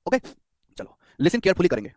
Okay, चलो listen carefully करेंगे,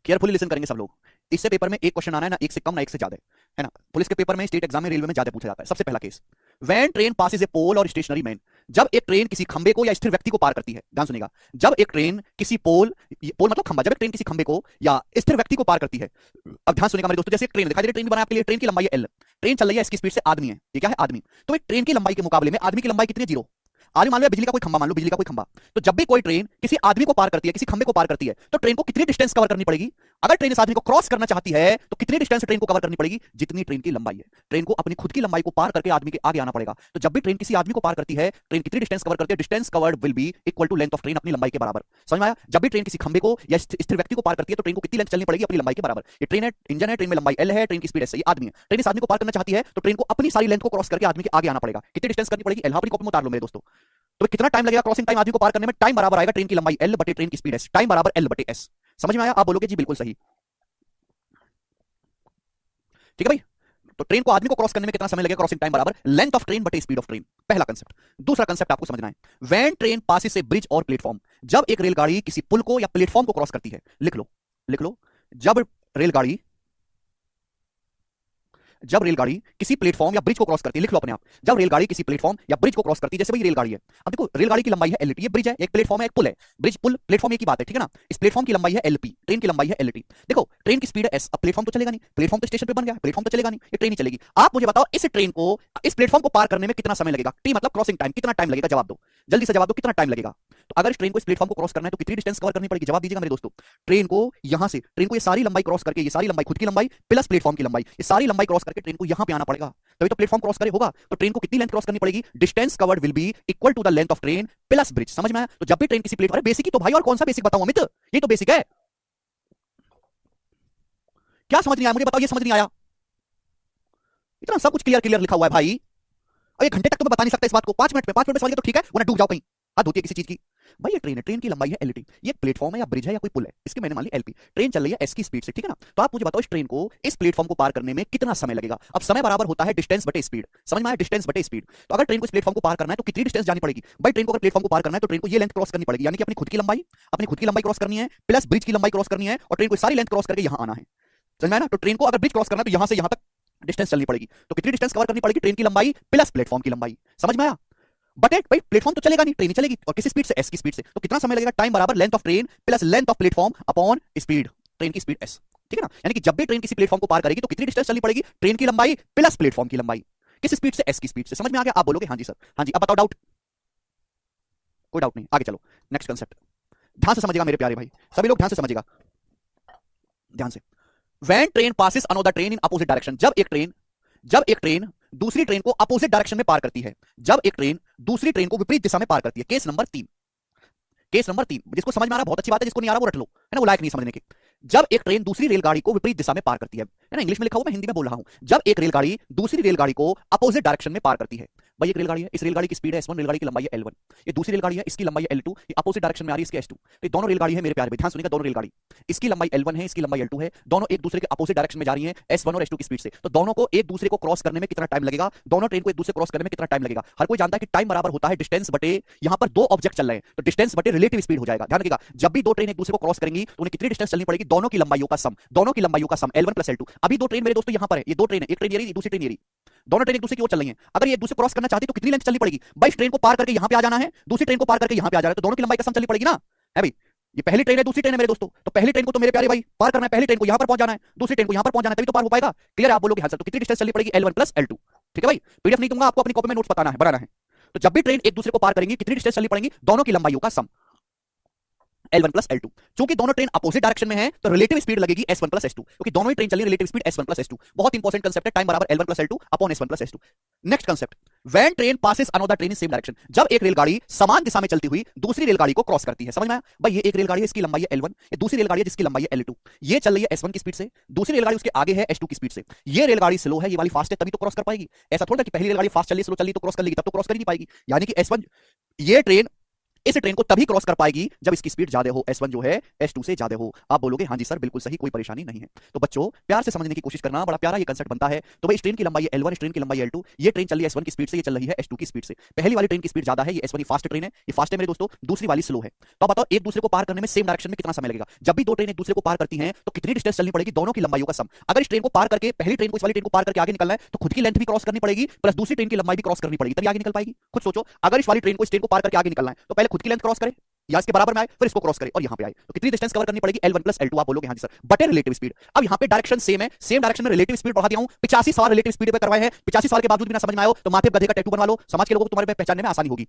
carefully listen करेंगे सब लोग। इससे पेपर में एक क्वेश्चन आना है, ना एक से कम ना एक से ज्यादा, है ना। पुलिस के पेपर में, स्टेट एग्जाम में, रेलवे में ज्यादा पूछा जाता है। सबसे पहला केस, व्हेन ट्रेन पासिस ए पोल और स्टेशनरी मैन, जब एक ट्रेन किसी खंबे को या स्थिर व्यक्ति को पार करती है। ध्यान सुनिएगा, जब एक ट्रेन किसी पोल, पोल मतलब खंबा, जब एक ट्रेन किसी खंबे को या स्थिर व्यक्ति को पार करती है। अब ध्यान सुनिएगा मेरे दोस्तों, जैसे एक ट्रेन दिखाई दे रही है, ट्रेन बनाया आपके लिए, ट्रेन की लंबाई है एल, ट्रेन चल रही है, इसकी स्पीड से आदमी है, ये क्या है आदमी। तो एक ट्रेन की लंबाई के मुकाबले में आदमी की लंबाई कितनी है, जीरो। आदमी मान लो बिजली का कोई खंबा, मान लो बिजली का कोई खंबा। तो जब भी कोई ट्रेन किसी आदमी को पार करती है, किसी खंबे को पार करती है, तो ट्रेन को कितनी डिस्टेंस कवर करनी पड़ेगी। अगर ट्रेन इस आदमी को क्रॉस करना चाहती है तो कितनी डिस्टेंस ट्रेन को कवर करनी पड़ेगी, जितनी ट्रेन की लंबाई है। ट्रेन को अपनी खुद की लंबाई को पार करके आदमी के आगे आना पड़ेगा। तो जब भी ट्रेन किसी आदमी को पार करती है, ट्रेन कितनी डिस्टेंस कवर करती है, distance covered will be equal to length of train, अपनी लंबाई के बराबर। समझ में आया। जब भी ट्रेन किसी खंबे को या स्थिर व्यक्ति को पार करती है, तो ट्रेन को कितनी लेंथ चलनी पड़ेगी, अपनी लंबाई के बराबर। ये ट्रेन है, इंजन है, ट्रेन में लंबाई एल है, ट्रेन की स्पीड है, आदमी है। ट्रेन इस आदमी को पार करना चाहती है, तो ट्रेन को अपनी सारी लेंथ को क्रॉस करके आदमी के आगे आना पड़ेगा। कितनी डिस्टेंस करनी पड़ेगी, एल। अपनी कॉपी में उतार लो मेरे दोस्तों। तो कितना टाइम लगेगा क्रॉसिंग टाइम आदमी को पार करने में, टाइम बराबर आएगा ट्रेन की लंबाई एल बटे ट्रेन की स्पीड एस, टाइम बराबर एल बटे एस। समझ में आया। आप बोलोगे जी बिल्कुल सही, ठीक है भाई। तो ट्रेन को आदमी को क्रॉस करने में कितना समय लगेगा, क्रॉसिंग टाइम बराबर लेंथ ऑफ ट्रेन बटे स्पीड ऑफ ट्रेन। पहला कंसेप्ट। दूसरा कंसेप्ट आपको समझना है, when train passes A bridge और प्लेटफॉर्म, जब एक रेलगाड़ी किसी पुल को या प्लेटफॉर्म को क्रॉस करती है। लिख लो, लिख लो, जब रेलगाड़ी जब रेलगाड़ी किसी प्लेटफॉर्म या ब्रिज को क्रॉस करती है। लिख लो अपने आप, जब रेलगाड़ी किसी प्लेटफॉर्म या ब्रिज को क्रॉस करती है, जैसे भाई रेलगाड़ी है। अब देखो रेलगाड़ी की लंबाई है एलटी, ये ब्रिज है, एक प्लेटफॉर्म है, एक पुल है। ब्रिज पुल प्लेटफॉर्म एक ही बात है, ठीक है ना। इस प्लेटफॉर्म की लंबाई है एलपी, ट्रेन की लंबाई है एलटी। देखो ट्रेन की स्पीड है एस, अब प्लेटफॉर्म तो चलेगा नहीं, प्लेटफॉर्म तो स्टेशन पे बन गया, प्लेटफॉर्म तो चलेगा नहीं, ये ट्रेन ही चलेगी। आप मुझे बताओ इस ट्रेन को, इस प्लेटफॉर्म को पार करने में कितना समय लगेगा। टी मतलब क्रॉसिंग टाइम, कितना टाइम लगेगा, जवाब दो, जल्दी से जवाब दो, कितना टाइम लगेगा। तो अगर इस ट्रेन को इस प्लेटफॉर्म को क्रॉस करना है तो कितनी डिस्टेंस कवर करनी पड़ेगी, जवाब दीजिएगा मेरे दोस्तों। ट्रेन को यहां से, ट्रेन को ये सारी लंबाई क्रॉस करके, ये सारी लंबाई खुद की लंबाई प्लस प्लेटफॉर्म की लंबाई, ये सारी लंबाई क्रॉस करके ट्रेन को यहां पे आना पड़ेगा, तभी तो प्लेटफॉर्म क्रॉस करे होगा। तो ट्रेन को कितनी लेंथ क्रॉस करनी पड़ेगी, distance covered will be equal to the length of train plus bridge. समझ में आया। तो जब भी ट्रेन किसी प्लेटफॉर्म, अरे बेसिक ही तो भाई, और कौन सा बेसिक बताऊं अमित, ये तो बेसिक है। क्या समझ नहीं आया मुझे बताओ, ये समझ नहीं आया। इतना सब कुछ क्लियर क्लियर लिखा हुआ है भाई। और एक घंटे तक तो मैं बता नहीं सकता इस बात को, 5 मिनट में, 5 मिनट में समझ गए तो ठीक है, वरना डूब जाओ कहीं, हाथ धोती है किसी चीज की। भाई ये ट्रेन है, ट्रेन की लंबाई है एलटी, ये प्लेटफॉर्म है या ब्रिज है या कोई पुल है, इसके मैंने मान लिया एलपी। ट्रेन चल रही है एस की स्पीड से, ठीक है ना। तो आप मुझे बताओ इस ट्रेन को इस प्लेटफॉर्म को पार करने में कितना समय लगेगा। अब समय बराबर होता है डिस्टेंस बटे स्पीड। समझ में आया, डिस्टेंस बटे स्पीड। तो अगर ट्रेन को इस प्लेटफॉर्म को पार करना है तो कितनी डिस्टेंस जानी पड़ेगी। भाई ट्रेन को अगर प्लेटफॉर्म को पार करना है तो ट्रेन को ये लेंथ क्रॉस करनी पड़ेगी, यानी कि अपनी खुद की लंबाई क्रॉस करनी है, प्लस ब्रिज की लंबाई क्रॉस करनी है, और ट्रेन को सारी लेंथ क्रॉस करके यहां आना है। समझ में आया ना। तो ट्रेन को अगर ब्रिज क्रॉस करना है तो यहां से यहां तक डिस्टेंस चलनी पड़ेगी। तो कितनी डिस्टेंस कवर करनी पड़ेगी, ट्रेन की लंबाई प्लस प्लेटफॉर्म की लंबाई। समझ में आया। बट भाई प्लेटफॉर्म तो चलेगा नहीं, ट्रेन ही चलेगी, और किसी स्पीड से, एस की स्पीड से। तो कितना समय लगेगा, टाइम बराबर length of train plus length of platform upon speed, train की स्पीड एस, ठीक है ना। यानी कि जब भी ट्रेन किसी प्लेटफॉर्म को पार करेगी तो कितनी डिस्टेंस चलनी पड़ेगी, ट्रेन की लंबाई प्लस प्लेटफॉर्म की लंबाई, किस स्पीड से, एस की स्पीड से। समझ में आ गया। आप बोलोगे हाँ जी सर, हाँ जी। अब बताओ डाउट, कोई डाउट नहीं, आगे चलो। नेक्स्ट कंसेप्ट ध्यान से समझिएगा मेरे प्यारे भाई, सभी लोग ध्यान से समझिएगा, ध्यान से। When train passes another train in opposite direction, जब एक ट्रेन दूसरी ट्रेन को अपोजिट डायरेक्शन में पार करती है, जब एक ट्रेन दूसरी ट्रेन को विपरीत दिशा में पार करती है। केस नंबर 3, केस नंबर 3, जिसको समझ में आ रहा बहुत अच्छी बात है, जिसको नहीं आ रहा वो रट लो, है ना, वो लायक नहीं समझने के। जब एक ट्रेन दूसरी रेलगाड़ी को विपरीत दिशा में पार करती है ना, इंग्लिश में लिखा हुआ, मैं हिंदी में बोल रहा हूं। जब एक रेलगाड़ी दूसरी रेलगाड़ी को अपोजिट डायरेक्शन में पार करती है। भाई एक रेलगाड़ी है, इस रेलगाड़ी की स्पीड है S1, रेलगाड़ी की लंबाई है L1। ये दूसरी रेलगाड़ी है, इसकी लंबाई है L2, ये अपोजिट डायरेक्शन में आ रही है, इसके S2। तो ये दोनों रेलगाड़ी है मेरे प्यारे भाई, ध्यान सुनिएगा। दोनों रेलगाड़ी, इसकी लंबाई L1 है, इसकी लंबाई L2 है, दोनों एक दूसरे के अपोजिट डायरेक्शन में जा रही हैं S1 और S2 की स्पीड से। तो दोनों को एक दूसरे को क्रॉस करने में कितना टाइम लगेगा, दोनों ट्रेन को एक दूसरे क्रॉस करने में कितना टाइम लगेगा। हर कोई जानता है कि टाइम बराबर होता है डिस्टेंस बटे, यहां पर दो ऑब्जेक्ट चल रहे हैं तो डिस्टेंस बटे रिलेटिव स्पीड हो जाएगा। ध्यान रखिएगा, जब भी दो ट्रेन एक दूसरे को क्रॉस करेंगी तो उन्हें कितनी डिस्टेंस चलनी पड़ेगी, दोनों की लंबाइयों का सम, दोनों की लंबाइयों का सम L1 प्लस L2। अभी दो ट्रेन मेरे दोस्तों यहां पर है, ये दो ट्रेन है, एक ट्रेन ये रही, दूसरी ट्रेन ये रही, दोनों ट्रेन एक दूसरे की ओर चल रही हैं। अगर ये एक दूसरे क्रॉस करना चाहती तो कितनी लेंथ चलनी पड़ेगी। भाई ट्रेन को पार करके यहां पे आ जाना है, दूसरी ट्रेन को पार करके यहां पे आ जाना है, तो दोनों की लंबाई का सम चलनी पड़ेगी ना, है भाई। ये पहली ट्रेन है, दूसरी ट्रेन है मेरे दोस्तों, तो पहली ट्रेन को तो मेरे प्यारे भाई पार करना है, पहली ट्रेन को यहां पर पहुंच जाना है, दूसरी ट्रेन को यहां पर पहुंच जाना है, तभी तो पार हो पाएगा। क्लियर है। आप बोलोगे हाँ सर, तो कितनी डिस्टेंस चलनी पड़ेगी, L1 प्लस L2। ठीक है भाई, पीडीएफ नहीं दूंगा आपको, अपनी कॉपी में नोट्स बताना है, बनाना है। तो जब भी ट्रेन एक दूसरे को पार करेंगी कितनी डिस्टेंस चलनी पड़ेगी, दोनों की लंबाइयों का सम L1 प्लस L2। चूंकि दोनों ट्रेन अपोजिट डायरेक्शन में है तो रिलेटिव स्पीड लगेगी S1 प्लस S2, क्योंकि दोनों ही ट्रेन चल रही है, relative speed S1 plus S2। बहुत इंपॉर्टेंट कंसेप्ट है, टाइम बराबर L1 plus L2 upon S1 plus S2। Next concept, when train passes another train in same direction, जब एक रेलगाड़ी समान दिशा में चलती हुई दूसरी रेलगाड़ी को क्रॉस करती है। समझ में आया भाई। ये एक रेलगाड़ी है, इसकी लंबाई है L1, ये दूसरी रेलगाड़ी है जिसकी लंबाई है L2। ये चल रही है S1 की स्पीड से, दूसरी रेलगाड़ी उसके आगे है S2 की स्पीड से। ये रेलगाड़ी स्लो है, ये वाली फास्ट है, तभी तो क्रॉस कर पाएगी। ऐसा थोड़ा कि पहली रेलगाड़ी फास्ट चल रही है, स्लो चल रही तो क्रॉस कर लेगी, तब तो क्रॉस कर ही नहीं पाएगी। यानी कि S1, ये ट्रेन इस ट्रेन को तभी क्रॉस कर पाएगी जब इसकी स्पीड ज्यादा हो, S1 जो है S2 से ज्यादा हो। आप बोलोगे हाँ जी सर बिल्कुल सही, कोई परेशानी नहीं है। तो बच्चों प्यार से समझने की कोशिश करना, बड़ा प्यारा ये कंसेप्ट बनता है। तो भाई इस ट्रेन की लंबाई है L1, इस ट्रेन की लंबाई L2, ये ट्रेन चल रही है S1 की स्पीड से, ये चल रही है S2 की स्पीड से। पहली वाली ट्रेन की स्पीड ज्यादा है, ये S1 फास्ट ट्रेन है, ये फास्ट है मेरे दोस्तों, दूसरी वाली स्लो है। तो आप बताओ एक दूसरे को पार करने में सेम डायरेक्शन में कितना समय लगेगा? जब भी दो ट्रेन एक दूसरे को पार करती हैं तो कितनी डिस्टेंस चलनी पड़ेगी? दोनों की लंबाइयों का सम। अगर इस ट्रेन को पार करके पहली ट्रेन को इस वाली ट्रेन को पार करके आगे निकलना है तो खुद की लेंथ भी क्रॉस करनी पड़ेगी प्लस दूसरी ट्रेन की लंबाई भी क्रॉस करनी पड़ेगी, तभी आगे निकल पाएगी। खुद सोचो, अगर इस वाली ट्रेन को इस ट्रेन को पार करके आगे निकलना है तो पहले खुद की लेंथ क्रॉस करे या इसके बराबर में आए, फिर इसको क्रॉस करे और यहां पे आए, तो कितनी डिस्टेंस कवर करनी पड़ेगी? L1 plus L2। आप बोलोगे हाँ जी सर, बटे रिलेटिव स्पीड। अब यहां पे डायरेक्शन सेम है, सेम डायरेक्शन में रिलेटिव स्पीड बढ़ा दिया हूं। 85 सवाल रिलेटिव स्पीड पे करवाए हैं, 85 सवाल के बावजूद भी ना समझ में आयो तो माथे पे गधे का टैटू बनवा लो, समाज के लोगों को तुम्हारे पे पहचानने में आसानी होगी।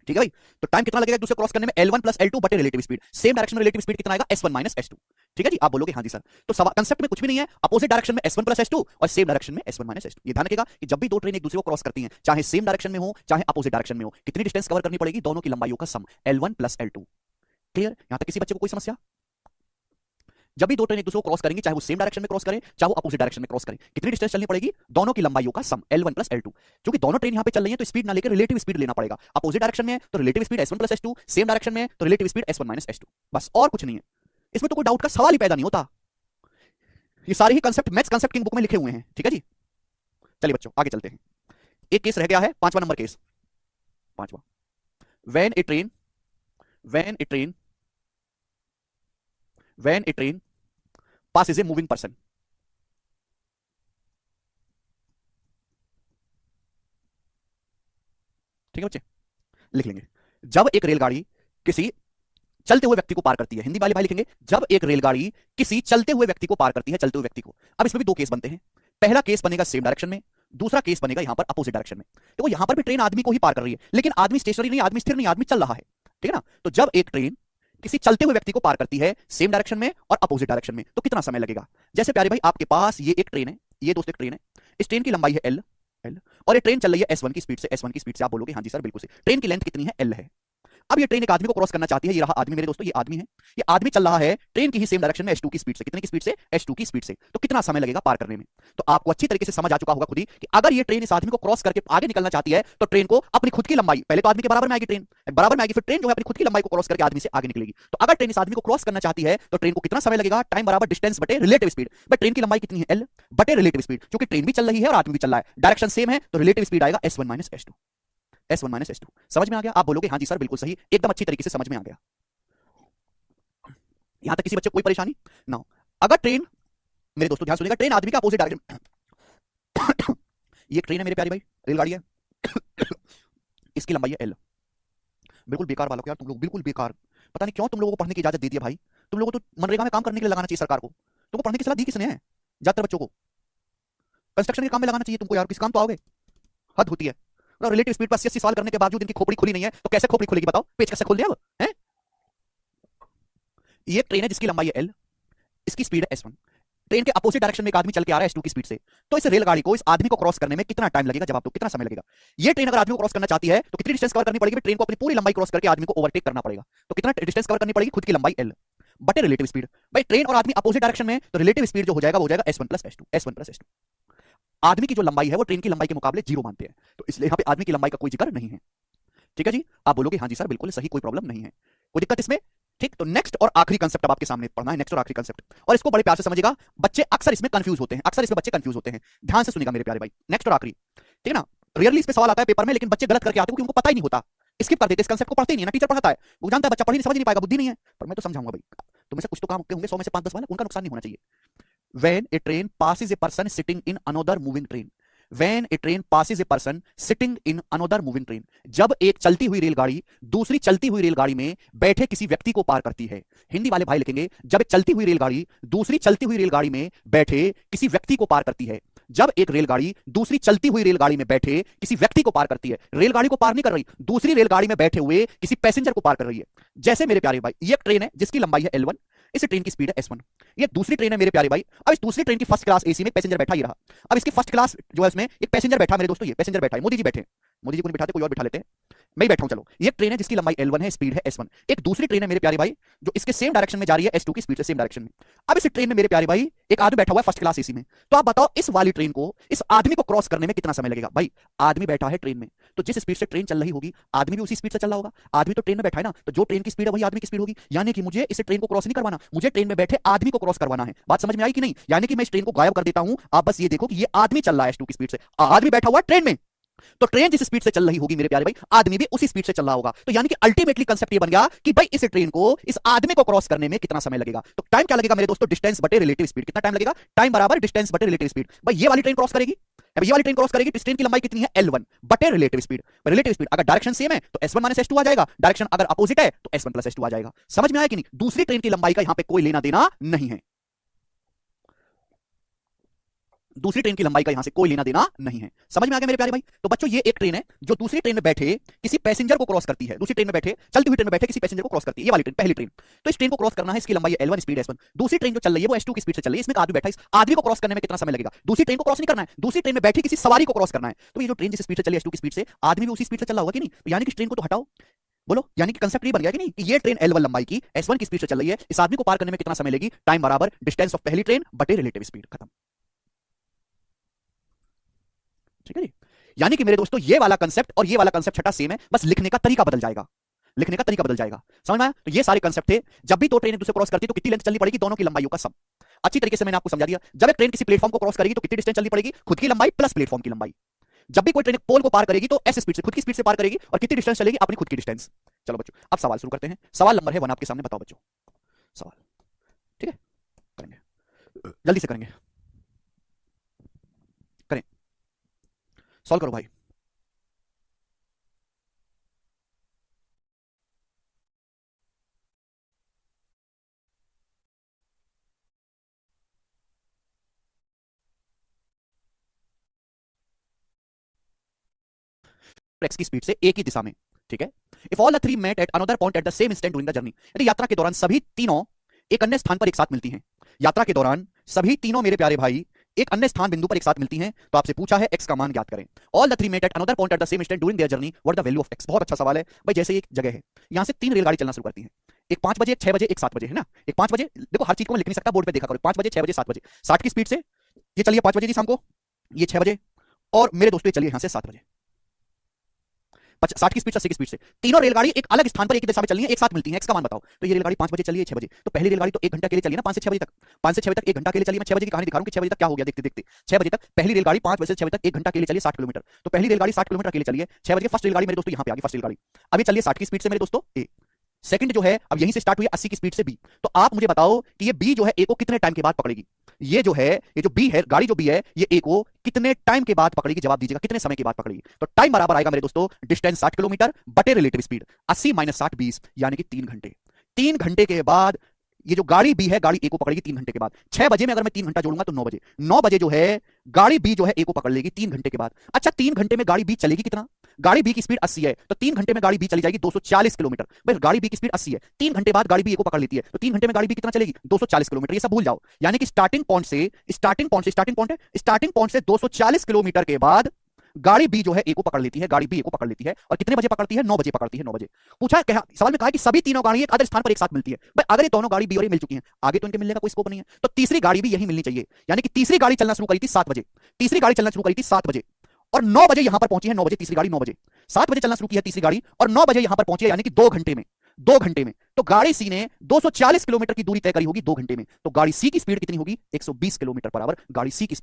ठीक है भाई, तो टाइम कितना लगेगा एक दूसरे क्रॉस करने में? L1 प्लस L2 बटे रिलेटिव स्पीड। सेम डायरेक्शन में रिलेटिव स्पीड कितना आएगा? S1 minus S2। ठीक है जी, आप बोलोगे हाँ जी सर। तो कंसेप्ट में कुछ भी नहीं है, अपोजिट डायरेक्शन में S1 प्लस S2 और सेम डायरेक्शन में S1 माइनस S2। ये ध्यान रखिएगा कि जब भी दो ट्रेन एक दूसरे को क्रॉस करती हैं, चाहे सेम डायरेक्शन में हो चाहे अपोजिट डायरेक्शन में हो, कितनी डिस्टेंस कवर करनी पड़ेगी? दोनों की लंबाइयों का सम, L1 प्लस L2। क्लियर? यहां तक किसी बच्चे को कोई समस्या? जब भी दो ट्रेन एक दूसरे को क्रॉस करेंगी, चाहे वो सेम डायरेक्शन में क्रॉस करें चाहे वो अपोजिट डायरेक्शन में क्रॉस करें, कितनी डिस्टेंस चलनी पड़ेगी? दोनों की लंबाइयों का सम, L1 प्लस L2। क्योंकि दोनों ट्रेन यहां पे चल रही है तो स्पीड ना लेकर रिलेटिव स्पीड लेना पड़ेगा। अपोजिट डायरेक्शन में है तो relative speed S1 plus S2, same direction में है तो relative speed S1 minus S2। बस, और कुछ नहीं है इसमें, तो कोई डाउट का सवाल ही पैदा नहीं होता। ये सारे ही कंसेप्ट मैथ्स कंसेप्ट की बुक में लिखे हुए हैं। ठीक है जी, चलिए बच्चों आगे चलते हैं। एक केस रह गया है, 5वां नंबर केस, 5वां। When a train when a train when a train pass is a moving person. ठीक है बच्चे, लिख लेंगे। जब एक रेलगाड़ी किसी चलते हुए व्यक्ति को पार करती है, हिंदी वाले भाई लिखेंगे जब एक रेलगाड़ी किसी चलते हुए व्यक्ति को पार करती है, चलते हुए व्यक्ति को। अब इसमें भी दो केस बनते हैं। पहला केस बनेगा सेम डायरेक्शन में, दूसरा केस बनेगा यहां पर अपोजिट डायरेक्शन में। देखो यहां पर भी ट्रेन आदमी को ही पार कर रही है, लेकिन आदमी स्टेशनरी नहीं, आदमी स्थिर नहीं, आदमी चल रहा है। ठीक है ना? तो जब एक ट्रेन किसी चलते हुए व्यक्ति को पार करती है सेम डायरेक्शन में और अपोजिट डायरेक्शन में, तो कितना समय लगेगा? जैसे प्यारे भाई आपके पास ये एक ट्रेन है, ये दोस्त एक ट्रेन है, इस ट्रेन की लंबाई है L, और ये ट्रेन चल रही है S1 की स्पीड से, S1 की स्पीड से। आप बोलोगे हाँ जी सर बिल्कुल से। ट्रेन की लेंथ कितनी है? L है। अब ये ट्रेन एक आदमी को क्रॉस करना चाहती है, ये रहा आदमी मेरे दोस्तों, ये आदमी है, ये आदमी चल रहा है ट्रेन की ही सेम डायरेक्शन में S2 की स्पीड से। कितने की स्पीड से? S2 की स्पीड से। तो कितना समय लगेगा पार करने में? तो आपको अच्छी तरीके से समझ आ चुका होगा खुद ही कि अगर ये ट्रेन इस आदमी को क्रॉस करके आगे निकलना चाहती है तो ट्रेन को अपनी खुद की लंबाई, पहले तो आदमी के बराबर में आएगी, ट्रेन बराबर में आएगी, फिर ट्रेन जो है अपनी खुद की लंबाई को क्रॉस करके आदमी से आगे निकलेगी। तो अगर ट्रेन इस आदमी को क्रॉस करना चाहती है तो ट्रेन को कितना समय लगेगा? टाइम बराबर डिस्टेंस बटे रिलेटिव स्पीड। बट ट्रेन की लंबाई कितनी है? L बटे रिलेटिव स्पीड। क्योंकि ट्रेन भी चल रही है और आदमी भी चल रहा है, डायरेक्शन सेम है, तो रिलेटिव स्पीड आएगा S1 minus S2। S1 minus S2 समझ में आ गया? आप बोलोगे हाँ जी सर बिल्कुल सही, एकदम अच्छी तरीके से समझ में आ गया। यहां तक किसी बच्चे को कोई परेशानी ना? अगर ट्रेन, मेरे दोस्तों ध्यान सुनिएगा, ट्रेन आदमी का अपोजिट डायरेक्शन ये एक ट्रेन है मेरे प्यारे भाई, रेलगाड़ी है इसकी लंबाई है L। बिल्कुल बेकार बालक यार तुम लोग, बिल्कुल बेकार। पता नहीं क्यों तुम लोगों को पढ़ने की इजाजत दे दी है भाई। तुम लोगों को तो मनरेगा में काम करने के लिए लगाना चाहिए सरकार को। तुमको पढ़ने की सलाह दी किसने है? ज्यादातर बच्चों को कंस्ट्रक्शन के काम में लगाना चाहिए तुमको यार, किस काम तो आओगे? हद होती है। रिलेटिव स्पीड पर 80 सवाल करने के बावजूद इनकी खोपड़ी खुली नहीं है, तो कैसे खोपड़ी खुलेगी बताओ? पेच कैसे खोल दिया अब है? ये ट्रेन है जिसकी लंबाई है L, इसकी स्पीड है S1। ट्रेन के अपोजिट डायरेक्शन में एक आदमी चल के आ रहा है S2 की स्पीड से। तो इस रेलगाड़ी को, इस आदमी को क्रॉस करने में कितना टाइम लगेगा? जवाब दो, कितना समय लगेगा? ये ट्रेन अगर आदमी को क्रॉस करना चाहती है तो कितनी डिस्टेंस कवर करनी पड़ेगी? ट्रेन को अपनी पूरी लंबाई क्रॉस करके आदमी को ओवरटेक करना पड़ेगा। तो कितना डिस्टेंस कवर करनी पड़ेगी? खुद की लंबाई L बटे रिलेटिव स्पीड। भाई ट्रेन और आदमी अपोजिट डायरेक्शन में, तो रिलेटिव स्पीड जो हो जाएगा वो हो जाएगा S1 plus S2, S1 plus S2। आदमी की जो लंबाई है वो ट्रेन की लंबाई के मुकाबले 0 मानते हैं, तो इसलिए यहां पे आदमी की लंबाई का कोई जिक्र नहीं है। ठीक है जी, आप बोलोगे हाँ जी सर बिल्कुल सही, कोई प्रॉब्लम नहीं है, कोई दिक्कत इसमें? ठीक, तो नेक्स्ट और आखिरी कंसेप्ट अब आपके सामने पढ़ना है, नेक्स्ट और आखिरी कंसेप्ट, और इसको बड़े प्यार से समझिएगा। बच्चे अक्सर इसमें कंफ्यूज होते हैं, अक्सर इसमें बच्चे कंफ्यूज होते हैं। ध्यान से सुनिएगा मेरे प्यारे भाई, नेक्स्ट और आखिरी। ठीक है ना? रियरली इस पे सवाल आता है पेपर में, लेकिन बच्चे गलत करके आते हैं क्योंकि उनको पता ही नहीं होता, स्किप कर देते, इस कंसेप्ट को पढ़ते ही नहीं ना, टीचर पढ़ाता है, वो जानता है बच्चा पढ़ ही नहीं, समझ नहीं पाएगा, बुद्धि नहीं है। पर मैं तो समझाऊंगा भाई, तुम्हें से कुछ तो काम होंगे 100 में से 5-10 वाला, उनका नुकसान नहीं होना चाहिए। When a train passes a person sitting in another moving train, when a train passes a person sitting in another moving train, जब एक चलती हुई रेलगाड़ी दूसरी चलती हुई रेलगाड़ी में बैठे किसी व्यक्ति को पार करती है। हिंदी वाले भाई लिखेंगे जब एक चलती हुई रेलगाड़ी दूसरी चलती हुई रेलगाड़ी में बैठे किसी व्यक्ति को पार करती है। जब एक रेलगाड़ी दूसरी चलती हुई रेलगाड़ी में बैठे किसी व्यक्ति को पार करती है, रेलगाड़ी को पार नहीं कर रही, दूसरी रेलगाड़ी में बैठे हुए किसी पैसेंजर को पार कर रही है। जैसे मेरे प्यारे भाई ये एक ट्रेन है जिसकी लंबाई है L1, इस ट्रेन की स्पीड है S1। ये दूसरी ट्रेन है मेरे प्यारे भाई। अब इस दूसरी ट्रेन की फर्स्ट क्लास एसी में पैसेंजर बैठा ही रहा। अब इसकी फर्स्ट क्लास जो है इसमें एक पैसेंजर बैठा मेरे दोस्तों, ये पैसेंजर बैठा है, मोदी जी बैठे, मोदी जी को नहीं बिठाते, कोई और बिठा लेते हैं, मैं ही बैठा हूं। चलो, ये ट्रेन है जिसकी लंबाई L1 है, स्पीड है S1। एक दूसरी ट्रेन है मेरे प्यारे भाई जो इसके सेम डायरेक्शन में जा रही है S2 की स्पीड से, सेम डायरेक्शन में। अब इस ट्रेन में मेरे प्यारे भाई एक आदमी बैठा हुआ है फर्स्ट क्लास एसी में। तो आप बताओ इस वाली ट्रेन को, इस आदमी को क्रॉस करने में कितना समय लगेगा? भाई आदमी बैठा है ट्रेन में, तो जिस स्पीड से ट्रेन चल रही होगी आदमी भी उसी स्पीड से चल रहा होगा। आदमी तो ट्रेन में बैठा है ना, तो जो ट्रेन की स्पीड है वही आदमी की स्पीड होगी। यानी कि मुझे इस ट्रेन को क्रॉस नहीं करवाना, मुझे ट्रेन में बैठे आदमी को क्रॉस करवाना है। बात समझ में आई कि नहीं? यानी कि मैं इस ट्रेन को गायब कर देता हूं, आप बस ये देखो कि ये आदमी चल रहा है S2 की स्पीड से, आदमी बैठा हुआ ट्रेन में, तो ट्रेन जिस स्पीड से चल रही होगी मेरे प्यारे भाई, आदमी भी उसी स्पीड से चल रहा होगा। तो यानी कि अल्टीमेटली कंसेप्ट ये बन गया कि भाई इस ट्रेन को, इस आदमी को क्रॉस करने में कितना समय लगेगा। तो टाइम क्या लगेगा मेरे दोस्तों? डिस्टेंस बटे रिलेटिव स्पीड। कितना टाइम लगेगा? टाइम बराबर डिस्टेंस बटे रिलेटिव स्पीड। भाई ये वाली ट्रेन क्रॉस करेगी, अब ये वाली ट्रेन क्रॉस करेगी, तो इस ट्रेन की लंबाई कितनी है? L1 बटे रिलेटिव स्पीड। रिलेटिव स्पीड अगर डायरेक्शन सेम है तो S1 माइनस S2 आ जाएगा, डायरेक्शन अगर अपोजिट है तो S1 प्लस S2 आ जाएगा। समझ में आया कि नहीं? दूसरी ट्रेन की लंबाई का यहां पे कोई लेना देना नहीं है, दूसरी ट्रेन की लंबाई का यहां से कोई लेना देना नहीं है। समझ में आ गया मेरे प्यारे भाई? तो बच्चों ये एक ट्रेन है जो दूसरी ट्रेन में बैठे किसी पैसेंजर को क्रॉस करती है, दूसरी ट्रेन में बैठे, चलती हुई ट्रेन में बैठे किसी पैसेंजर को क्रॉस करती है, ये वाली ट्रेन, पहली ट्रेन। तो इस ट्रेन को क्रॉस करना है, इसकी लंबाई है L1, स्पीड S1। दूसरी ट्रेन जो चल रही है वो S2 की स्पीड से चल रही है, इसमें आदमी बैठा है, इस आदमी को क्रॉस करने में कितना समय लगेगा? दूसरी ट्रेन को क्रॉस नहीं करना है, दूसरी ट्रेन में बैठी किसी सवारी को क्रॉस करना है। तो ये जो ट्रेन जिस स्पीड से चली S2 की स्पीड से, आदमी भी उसी स्पीड से चल रहा होगा कि नहीं? तो यानी कि इस ट्रेन को तो हटाओ, बोलो, यानी कि कंसेप्ट ये बन गया कि नहीं कि ये ट्रेन L1 लंबाई की S1 की स्पीड से चल रही है, इस आदमी को पार करने में कितना समय लेगी? टाइम बराबर डिस्टेंस ऑफ पहली ट्रेन बटे रिलेटिव स्पीड। खत्म। ठीक है जी? यानी कि मेरे दोस्तों ये वाला कंसेप्ट और ये वाला कंसेप्ट छठा सेम है, बस लिखने का तरीका बदल जाएगा, लिखने का तरीका बदल जाएगा। समझ में आया? तो ये सारे कंसेप्ट थे। जब भी दो ट्रेन एक दूसरे क्रॉस करती है तो कितनी लेंथ चलनी पड़ेगी? दोनों की लंबाइयों का सम। अच्छी तरीके से मैंने आपको समझा दिया। जब एक ट्रेन किसी प्लेटफॉर्म को क्रॉस करेगी तो कितनी डिस्टेंस चलनी पड़ेगी? खुद की लंबाई प्लस प्लेटफॉर्म की लंबाई। जब भी कोई ट्रेन पोल को पार करेगी तो एस स्पीड से, खुद की स्पीड से पार करेगी, और कितनी डिस्टेंस चलेगी? अपनी खुद की डिस्टेंस। चलो बच्चों अब सवाल शुरू करते हैं। सवाल नंबर है 1 आपके सामने, बताओ बच्चों सवाल। ठीक है, करेंगे, जल्दी से करेंगे, करें, सॉल्व करो भाई। एक्स की स्पीड से एक ही दिशा में। ठीक है, if all the three met at another point at the same instant during the journey, यदि यात्रा के दौरान सभी तीनों एक अन्य स्थान पर एक साथ मिलती हैं, यात्रा के दौरान सभी तीनों मेरे प्यारे भाई एक अन्य स्थान बिंदु पर एक साथ मिलती हैं, तो आपसे पूछा है x का मान ज्ञात करें। All the three met at another point at the same instant during their journey, what the value of x। बहुत अच्छा सवाल है भाई। जैसे एक जगह है, यहां से तीन रेलगाड़ी चलना शुरू करती है, एक 5 बजे, एक 6 बजे, एक 7 बजे, है ना? एक 5 बजे, देखो हर चीज को मैं लिख नहीं सकता, बोर्ड पे देखा करो। 5 बजे, 6 बजे, 7 बजे, 60 की स्पीड से ये चलिए 5 बजे जी शाम को, ये 6 बजे, और मेरे दोस्तों ये चलिए यहां से 7 बजे। 60 की स्पीड, 80 की स्पीड से तीनों रेलगाड़ी एक अलग स्थान पर एक ही दिशा में चल रही है, एक साथ मिलती है। एक्स का मान बताओ। तो ये रेलगाड़ी 5 बजे चली है, 6 बजे, तो पहली रेलगाड़ी तो 1 घंटा के लिए चली ना, 5 से 6 बजे तक, 5 से 6 बजे तक 1 घंटा के लिए चली। मैं 6 बजे की कहानी दिखा रहा हूं कि 6 बजे तक क्या हो गया, देखते देखते 6 बजे तक पहली रेलगाड़ी 5 बजे से 6 बजे तक 1 घंटा के लिए चली 60 किलोमीटर। तो पहली रेलगाड़ी 60 किलोमीटर के लिए चली है 6 बजे। फर्स्ट रेलगाड़ी मेरे दोस्तों यहां पे आ गई, फर्स्ट रेलगाड़ी अब ये चलिए 60 की स्पीड से मेरे दोस्तों ए। सेकंड जो है अब यहीं से स्टार्ट हुई 80 की स्पीड से बी। तो आप मुझे बताओ कि ये बी जो है ए को कितने टाइम के बाद पकड़ेगी? ये जो है, ये जो बी है, गाड़ी जो बी है, ये ए को कितने टाइम के बाद पकड़ेगी? जवाब दीजिएगा, कितने समय के बाद पकड़ेगी? तो टाइम बराबर आएगा मेरे दोस्तों डिस्टेंस 60 किलोमीटर बटे रिलेटिव स्पीड 80 माइनस 60 20, यानी कि 3 घंटे। 3 घंटे के बाद ये जो गाड़ी बी है, गाड़ी ए को पकड़ेगी 3 घंटे के बाद। 6 बजे में अगर मैं 3 घंटा जोड़ूंगा तो 9 बजे, 9 बजे जो है गाड़ी बी जो है ए को पकड़ लेगी 3 घंटे के बाद। अच्छा 3 घंटे में गाड़ी बी चलेगी कितना? गाड़ी बी की स्पीड 80 है, तो 3 घंटे में गाड़ी बी चली जाएगी 240 किलोमीटर। भाई गाड़ी बी की स्पीड 80 है, 3 घंटे बाद गाड़ी बी ए को पकड़ लेती है, तो 3 घंटे में गाड़ी बी कितना चलेगी? 240 किलोमीटर। ये सब भूल जाओ। यानी कि स्टार्टिंग पॉइंट से 240 किलोमीटर के बाद गाड़ी बी जो है ए को पकड़ लेती है, गाड़ी बी ए को पकड़ लेती है, और कितने बजे पकड़ती है? 9 बजे पकड़ती है, 9 बजे। पूछा कहा, सवाल में कहा कि सभी तीनों गाड़ी एक अदर स्थान पर एक साथ मिलती है। भाई अगर ये दोनों गाड़ी बी और ए मिल चुकी हैं, आगे तो इनके मिलने का कोई स्कोप नहीं है, तो तीसरी गाड़ी भी यही मिलनी चाहिए। यानी कि तीसरी गाड़ी चलना शुरू करी थी 7 बजे, तीसरी गाड़ी चलना शुरू करी थी 7 बजे, और 9 बजे यहां पर पहुंची है, 9 बजे तीसरी गाड़ी, 9 बजे 7 बजे चलना शुरू किया तीसरी गाड़ी, और 9 बजे यहां पर पहुंची है, यानी कि 2 घंटे में, 2 घंटे में। तो गाड़ी सी ने 240 किलोमीटर की दूरी तय करी होगी 2 घंटे में, तो गाड़ी सी की स्पीड कितनी होगी? 120 किलोमीटर पर आवर। गाड़ी सी की